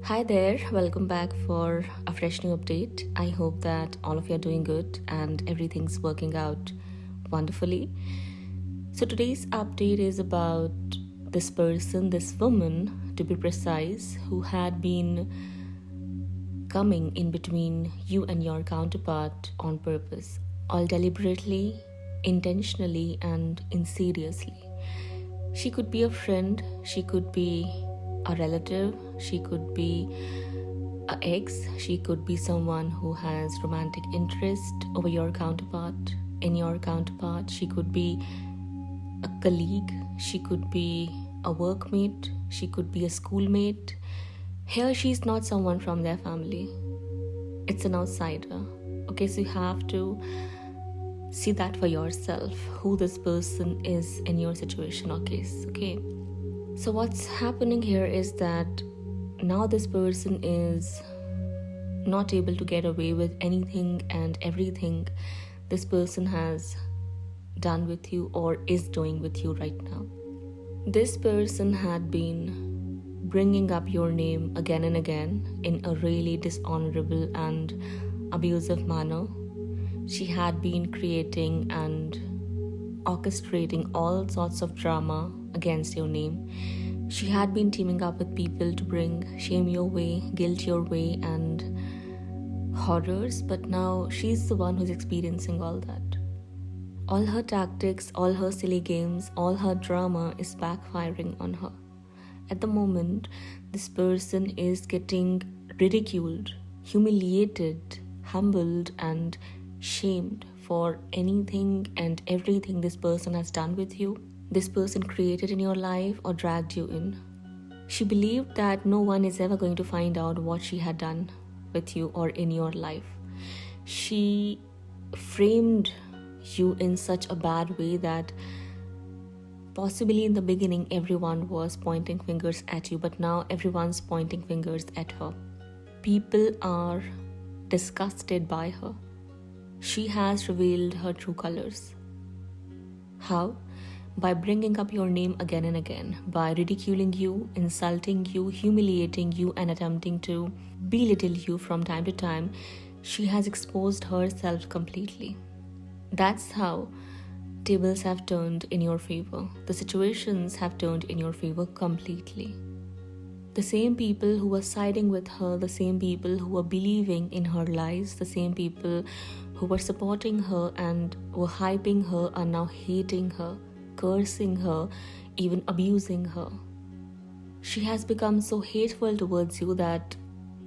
Hi there, welcome back for a fresh new update. I hope that all of you are doing good and everything's working out wonderfully. So, today's update is about this person, this woman to be precise, who had been coming in between you and your counterpart on purpose, all deliberately, intentionally, and insidiously. She could be a friend, she could be a relative, she could be an ex, she could be someone who has romantic interest over your counterpart, in your counterpart, she could be a colleague, she could be a workmate, she could be a schoolmate. Here she's not someone from their family, it's an outsider. Okay, so you have to see that for yourself, who this person is in your situation or case. Okay, so what's happening here is that now this person is not able to get away with anything and everything this person has done with you or is doing with you right now. This person had been bringing up your name again and again in a really dishonorable and abusive manner. She had been creating and orchestrating all sorts of drama against your name. She had been teaming up with people to bring shame your way, guilt your way, and horrors, but now she's the one who's experiencing all that. All her tactics, all her silly games, all her drama is backfiring on her. At the moment, this person is getting ridiculed, humiliated, humbled, and shamed for anything and everything this person has done with you, this person created in your life or dragged you in. She believed that no one is ever going to find out what she had done with you or in your life. She framed you in such a bad way that possibly in the beginning everyone was pointing fingers at you, but now everyone's pointing fingers at her. People are disgusted by her. She has revealed her true colors. How? By bringing up your name again and again, by ridiculing you, insulting you, humiliating you, and attempting to belittle you from time to time. She has exposed herself completely. That's how tables have turned in your favor. The situations have turned in your favor completely. The same people who were siding with her, the same people who were believing in her lies, the same people who were supporting her and were hyping her are now hating her, cursing her, even abusing her. She has become so hateful towards you that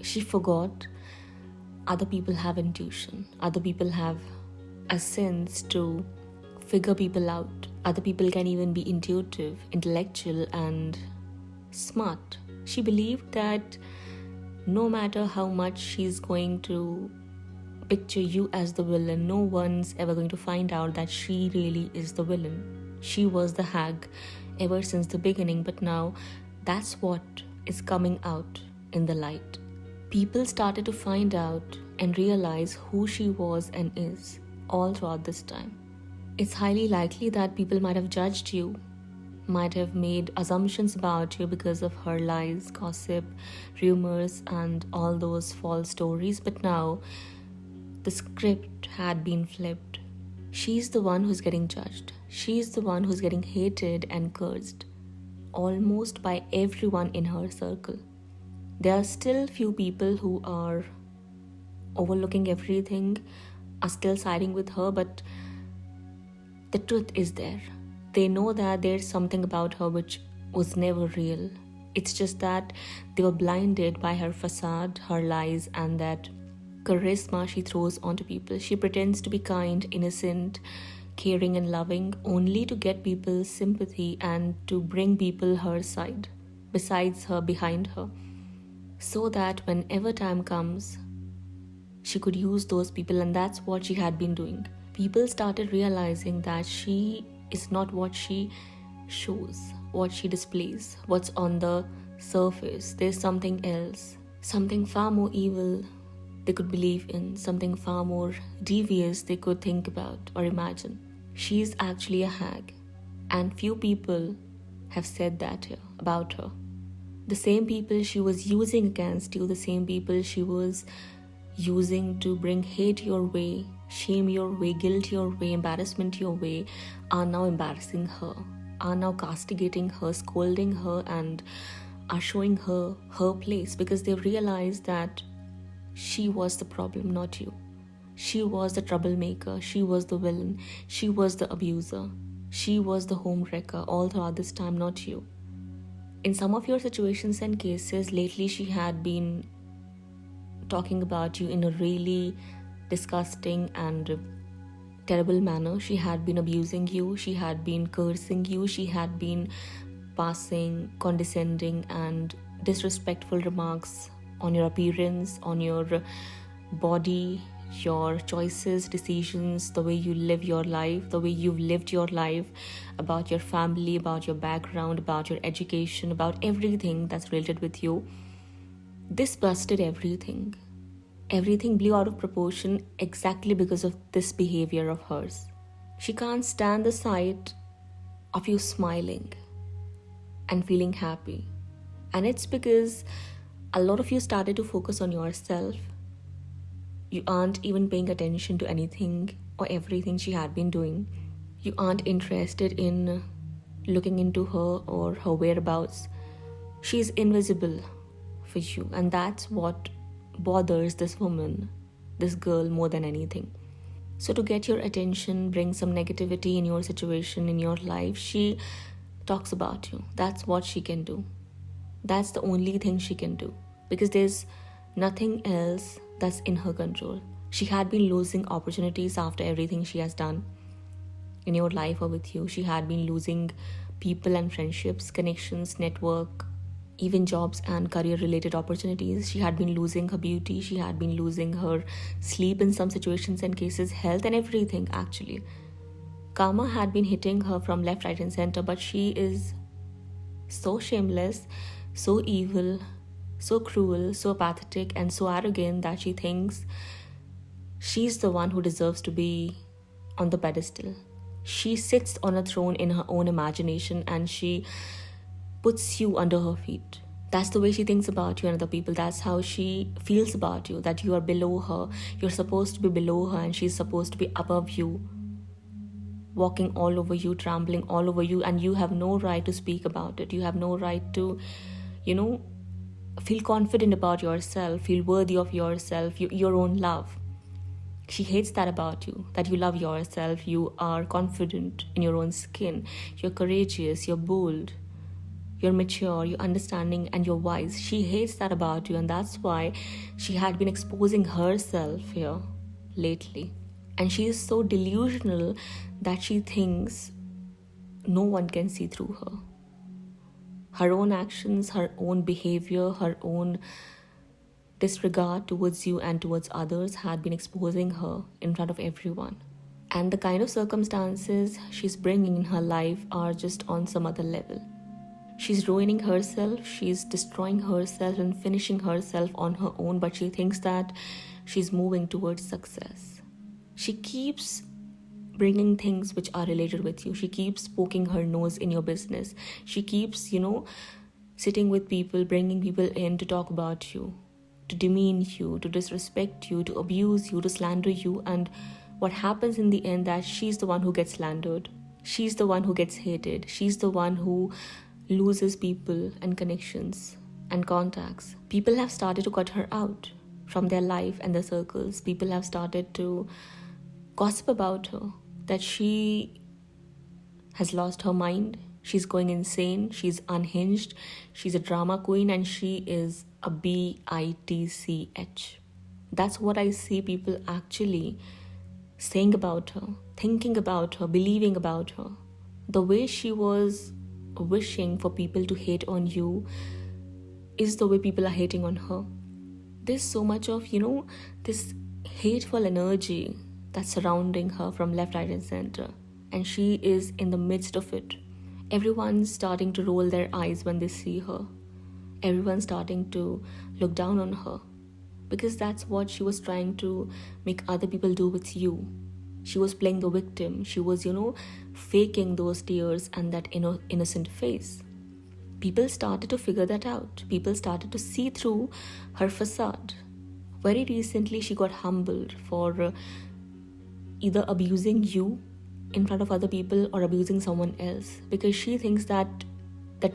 she forgot other people have intuition, other people have a sense to figure people out. Other people can even be intuitive, intellectual, and smart. She believed that no matter how much she's going to picture you as the villain, no one's ever going to find out that she really is the villain. She was the hag ever since the beginning, but now that's what is coming out in the light. People started to find out and realize who she was and is all throughout this time. It's highly likely that people might have judged you, might have made assumptions about you because of her lies, gossip, rumors, and all those false stories. But now, the script had been flipped. She's the one who's getting judged. She's the one who's getting hated and cursed, almost by everyone in her circle. There are still few people who are overlooking everything, are still siding with her, but the truth is there. They know that there's something about her which was never real. It's just that they were blinded by her facade, her lies, and that charisma she throws onto people. She pretends to be kind, innocent, caring, and loving only to get people's sympathy and to bring people her side, besides her, behind her, so that whenever time comes, she could use those people, and that's what she had been doing. People started realizing that she is not what she shows, what she displays, what's on the surface. There's something else, something far more evil they could believe in, something far more devious they could think about or imagine. She's actually a hag, and few people have said that here about her. The same people she was using against you, the same people she was using to bring hate your way, shame your way, guilt your way, embarrassment your way, are now embarrassing her, are now castigating her, scolding her, and are showing her her place, because they've realized that she was the problem, not you. She was the troublemaker, she was the villain, she was the abuser, she was the home wrecker all throughout this time, not you. In some of your situations and cases lately, she had been talking about you in a really disgusting and terrible manner. She had been abusing you, she had been cursing you, she had been passing condescending and disrespectful remarks on your appearance, on your body, your choices, decisions, the way you live your life, the way you've lived your life, about your family, about your background, about your education, about everything that's related with you. This busted everything. Everything blew out of proportion exactly because of this behavior of hers. She can't stand the sight of you smiling and feeling happy. And it's because a lot of you started to focus on yourself. You aren't even paying attention to anything or everything she had been doing. You aren't interested in looking into her or her whereabouts. She's invisible for you, and that's what bothers this woman, this girl, more than anything. So to get your attention, bring some negativity in your situation, in your life, she talks about you. That's what she can do. That's the only thing she can do, because there's nothing else that's in her control. She had been losing opportunities after everything she has done in your life or with you. She had been losing people and friendships, connections, network, even jobs and career related opportunities. She had been losing her beauty. She had been losing her sleep in some situations and cases, health, and everything actually. Karma had been hitting her from left, right, and center, but she is so shameless, so evil, so cruel, so pathetic, and so arrogant that she thinks she's the one who deserves to be on the pedestal. She sits on a throne in her own imagination and she puts you under her feet. That's the way she thinks about you and other people. That's how she feels about you, that you are below her. You're supposed to be below her and she's supposed to be above you, walking all over you, trampling all over you, and you have no right to speak about it. You have no right to, feel confident about yourself, feel worthy of yourself, your own love. She hates that about you, that you love yourself, you are confident in your own skin, you're courageous, you're bold, you're mature, you're understanding, and you're wise. She hates that about you, and that's why she had been exposing herself here lately. And she is so delusional that she thinks no one can see through her. Her own actions, her own behavior, her own disregard towards you and towards others had been exposing her in front of everyone. And the kind of circumstances she's bringing in her life are just on some other level. She's ruining herself, she's destroying herself and finishing herself on her own, but she thinks that she's moving towards success. She keeps bringing things which are related with you. She keeps poking her nose in your business. She keeps, sitting with people, bringing people in to talk about you, to demean you, to disrespect you, to abuse you, to slander you. And what happens in the end, that she's the one who gets slandered. She's the one who gets hated. She's the one who loses people and connections and contacts. People have started to cut her out from their life and their circles. People have started to gossip about her, that she has lost her mind, she's going insane, she's unhinged, she's a drama queen, and she is a bitch. That's what I see people actually saying about her, thinking about her, believing about her. The way she was wishing for people to hate on you is the way people are hating on her. There's so much of, this hateful energy that's surrounding her from left, right, and center. And she is in the midst of it. Everyone's starting to roll their eyes when they see her. Everyone's starting to look down on her, because that's what she was trying to make other people do with you. She was playing the victim. She was, faking those tears and that innocent face. People started to figure that out. People started to see through her facade. Very recently, she got humbled for either abusing you in front of other people or abusing someone else, because she thinks that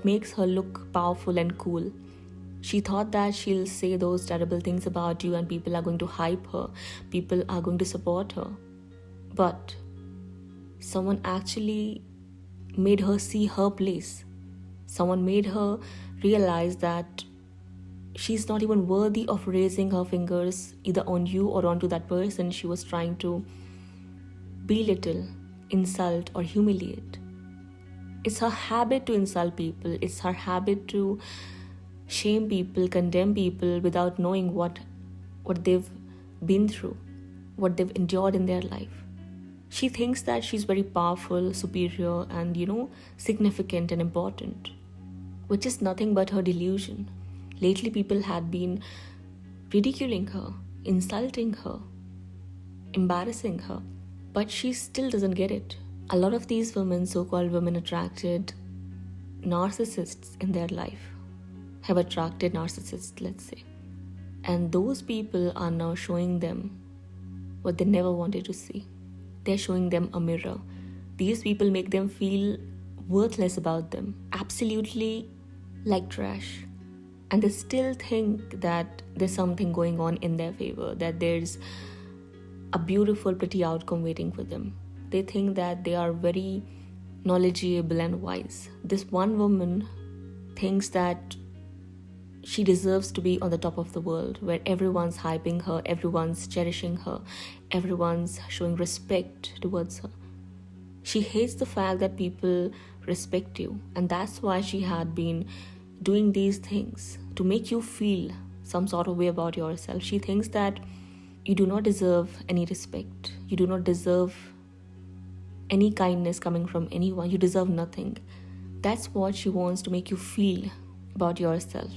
makes her look powerful and cool. She thought that she'll say those terrible things about you and people are going to hype her, people are going to support her. But someone actually made her see her place. Someone made her realize that she's not even worthy of raising her fingers either on you or onto that person she was trying to belittle, insult, or humiliate. It's her habit to insult people. It's her habit to shame people, condemn people without knowing what they've been through, what they've endured in their life. She thinks that she's very powerful, superior, and, significant and important, which is nothing but her delusion. Lately, people had been ridiculing her, insulting her, embarrassing her, but she still doesn't get it. A lot of these women, so-called women, attracted narcissists in their life, have attracted narcissists, let's say. And those people are now showing them what they never wanted to see. They're showing them a mirror. These people make them feel worthless about them, absolutely like trash. And they still think that there's something going on in their favor, that there's a beautiful, pretty outcome waiting for them. They think that they are very knowledgeable and wise. This one woman thinks that she deserves to be on the top of the world, where everyone's hyping her, everyone's cherishing her, everyone's showing respect towards her. She hates the fact that people respect you, and that's why she had been doing these things to make you feel some sort of way about yourself. She thinks that you do not deserve any respect. You do not deserve any kindness coming from anyone. You deserve nothing. That's what she wants to make you feel about yourself.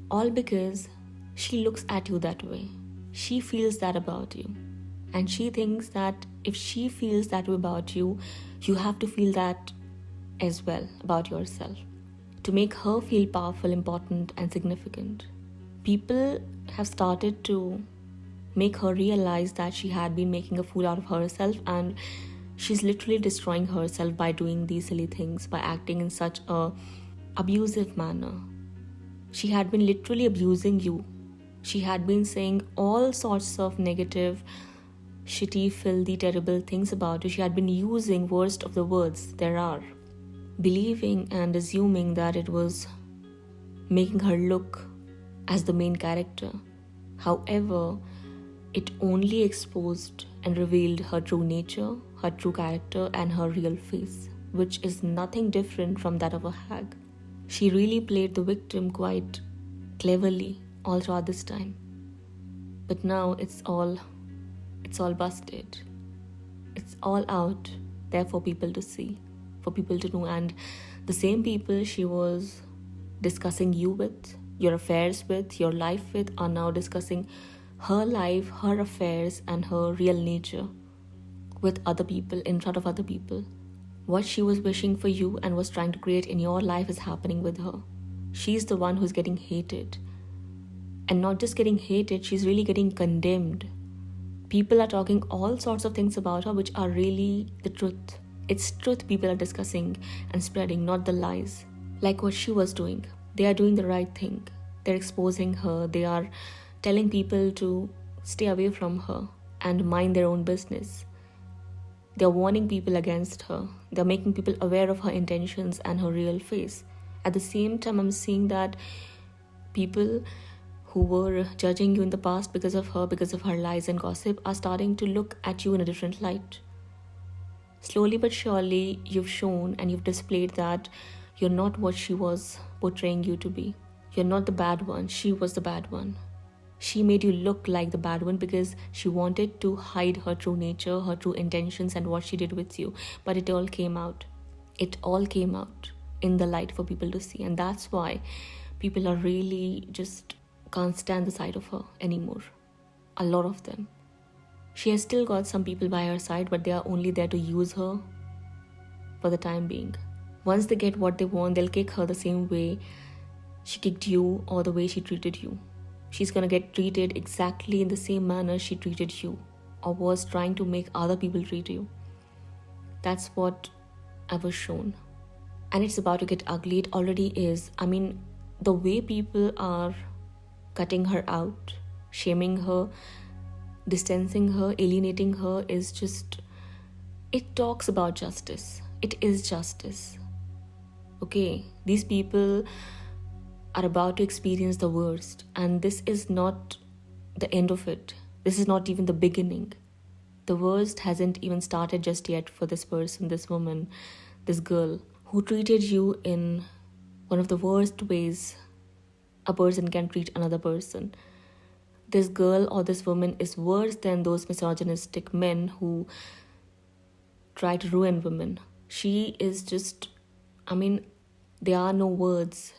All because she looks at you that way. She feels that about you. And she thinks that if she feels that way about you, you have to feel that as well about yourself, to make her feel powerful, important, and significant. People have started to make her realize that she had been making a fool out of herself, and she's literally destroying herself by doing these silly things, by acting in such a abusive manner. She had been literally abusing you. She had been saying all sorts of negative, shitty, filthy, terrible things about you. She had been using worst of the words there are, believing and assuming that it was making her look as the main character. However, it only exposed and revealed her true nature, her true character, and her real face, which is nothing different from that of a hag. She really played the victim quite cleverly all throughout this time. But now it's all busted. It's all out there for people to see, for people to know. And the same people she was discussing you with, your affairs with, your life with, are now discussing her life, her affairs, and her real nature with other people, in front of other people. What she was wishing for you and was trying to create in your life is happening with her. She's the one who's getting hated. And not just getting hated, she's really getting condemned. People are talking all sorts of things about her which are really the truth. It's truth people are discussing and spreading, not the lies. Like what she was doing. They are doing the right thing. They're exposing her. They are telling people to stay away from her and mind their own business. They're warning people against her. They're making people aware of her intentions and her real face. At the same time, I'm seeing that people who were judging you in the past because of her lies and gossip, are starting to look at you in a different light. Slowly but surely, you've shown and you've displayed that you're not what she was portraying you to be. You're not the bad one. She was the bad one. She made you look like the bad one because she wanted to hide her true nature, her true intentions, and what she did with you. But it all came out. It all came out in the light for people to see. And that's why people are really just can't stand the sight of her anymore. A lot of them. She has still got some people by her side, but they are only there to use her for the time being. Once they get what they want, they'll kick her the same way she kicked you or the way she treated you. She's gonna get treated exactly in the same manner she treated you or was trying to make other people treat you. That's what I was shown. And it's about to get ugly. It already is. I mean, the way people are cutting her out, shaming her, distancing her, alienating her is just, it talks about justice. It is justice. Okay, these people are about to experience the worst, and this is not the end of it. This is not even the beginning. The worst hasn't even started just yet for this person, this woman, this girl who treated you in one of the worst ways a person can treat another person. This girl or this woman is worse than those misogynistic men who try to ruin women. She is just, I mean, there are no words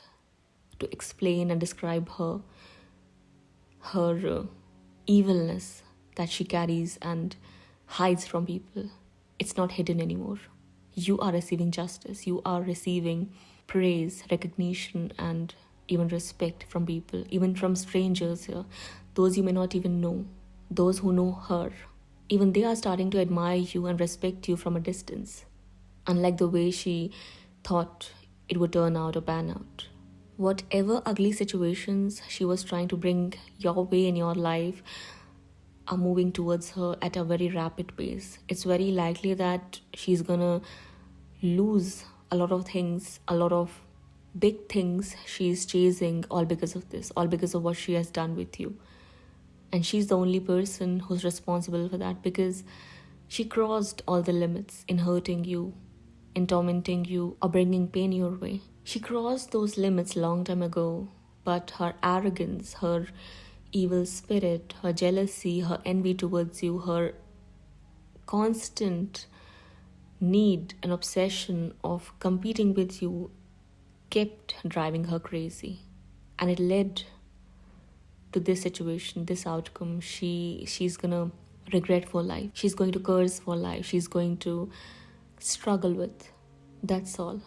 to explain and describe her evilness that she carries and hides from people. It's not hidden anymore. You are receiving justice. You are receiving praise, recognition, and even respect from people, even from strangers here, those you may not even know, those who know her. Even they are starting to admire you and respect you from a distance, unlike the way she thought it would turn out or pan out. Whatever ugly situations she was trying to bring your way in your life are moving towards her at a very rapid pace. It's very likely that she's gonna lose a lot of things, a lot of big things she's chasing, all because of this, all because of what she has done with you. And she's the only person who's responsible for that, because she crossed all the limits in hurting you, in tormenting you, or bringing pain your way. She crossed those limits long time ago, but her arrogance, her evil spirit, her jealousy, her envy towards you, her constant need and obsession of competing with you kept driving her crazy. And it led to this situation, this outcome. She's gonna regret for life. She's going to curse for life. She's going to struggle with. That's all.